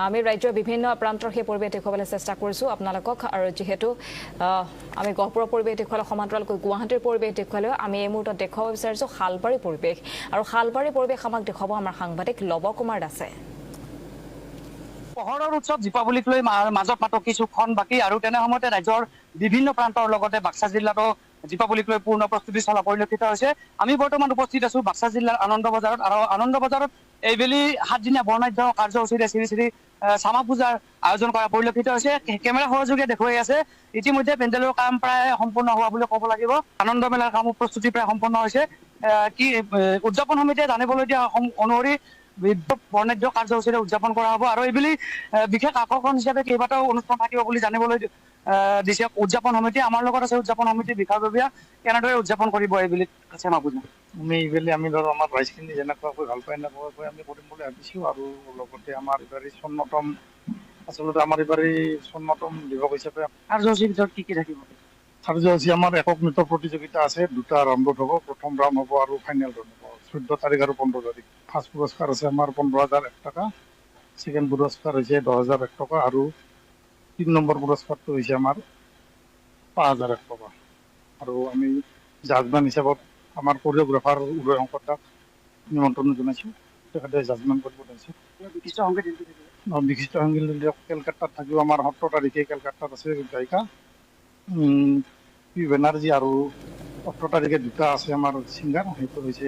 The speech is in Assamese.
আমি ৰাজ্যৰ বিভিন্ন প্ৰান্তৰ সেই পৰিৱেশ দেখুৱাবলৈ চেষ্টা কৰিছোঁ আপোনালোকক আৰু যেহেতু আমি গহপুৰৰ পৰিৱেশ দেখুৱালে সমান্তৰালকৈ গুৱাহাটীৰ পৰিৱেশ দেখুৱালেও আমি এই মুহূৰ্তত দেখুৱাব বিচাৰিছোঁ শালবাৰীৰ পৰিৱেশ আৰু শালবাৰীৰ পৰিৱেশ আমাক দেখুৱাব আমাৰ সাংবাদিক লৱ কুমাৰ দাসে। পোহৰৰ উৎসৱ দীপাৱলীক লৈ মাজত মাত্ৰ কিছুক্ষণ বাকী আৰু তেনে সময়তে ৰাজ্যৰ বিভিন্ন প্ৰান্তৰ লগতে বাক্সা জিলাতো দীপাৱলীক লৈ পূৰ্ণ প্ৰস্তুতি চলা পৰিলক্ষিত হৈছে। আমি বৰ্তমান উপস্থিত আছো বাক্সা জিলাৰ আনন্দ বজাৰত আৰু আনন্দ বজাৰত এইবেলি 7 দিনীয়া বৰ্ণাঢ্য কাৰ্যসূচীৰে শ্ৰী শ্ৰী শ্যামা পূজাৰ আয়োজন কৰা পৰিলক্ষিত হৈছে। কেমেৰা সহযোগে দেখুৱাই আছে ইতিমধ্যে পেণ্ডেলৰ কাম প্ৰায় সম্পূৰ্ণ হোৱা বুলি ক'ব লাগিব। আনন্দ মেলাৰ কামো প্ৰস্তুতি প্ৰায় সম্পূৰ্ণ হৈছে। কি উদযাপন সমিতিয়ে জানিবলৈ দিয়া অনুসৰি বৰ্ণাঢ্য কাৰ্যসূচীৰে উদযাপন কৰা হ'ব আৰু এইবেলি বিশেষ আকৰ্ষণ হিচাপে কেইবাটাও অনুষ্ঠান থাকিব বুলি জানিবলৈ দিছে উদযাপন সমিতি। আমাৰ লগত আছে উদযাপন সমিতিৰ বিষয়ববীয়া। কেনেদৰে উদযাপন কৰিব এইবেলি শ্যামা পূজা? এইবেলি আমি ধৰক আমাৰ ৰাইজখিনি যেনেকুৱাকৈ ভাল পায় এনেকুৱাকৈ আমি কৰিম বুলি ভাবিছোঁ আৰু লগতে আমাৰ এইবাৰ স্বৰ্ণতম আচলতে আমাৰ এইবাৰ স্বৰ্ণতম দিৱস হিচাপে কাৰ্যসূচীৰ ভিতৰত কি থাকিব? কাৰ্যসূচী আমাৰ একক নৃত্য প্ৰতিযোগিতা আছে। 2টা ৰাউণ্ডত হ'ব। প্ৰথম ৰাউণ্ড হ'ব আৰু ফাইনেল ৰাউণ্ড হ'ব 14 তাৰিখ আৰু 15 তাৰিখ। ফাৰ্ষ্ট পুৰস্কাৰ আছে আমাৰ 15,001 টকা, ছেকেণ্ড পুৰস্কাৰ হৈছে 10,001 টকা আৰু 3 নম্বৰ পুৰস্কাৰটো হৈছে আমাৰ 5,001 টকা। আৰু আমি জাজমেণ্ট হিচাপত আমাৰ কোৰিঅ'গ্ৰাফাৰ উদয় শংকৰ দাক নিমন্ত্ৰণ জনাইছোঁ। তেখেতে জাজমেণ্ট কৰিব পাৰিছে। বিশিষ্ট সংগীত কেলকাতাত থাকিব আমাৰ 17 তাৰিখে কেলকাতাত আছে গায়িকা পি বেনাৰ্জী আৰু 18 তাৰিখে 2টা আছে আমাৰ ছিংগাৰ। সেইটো হৈছে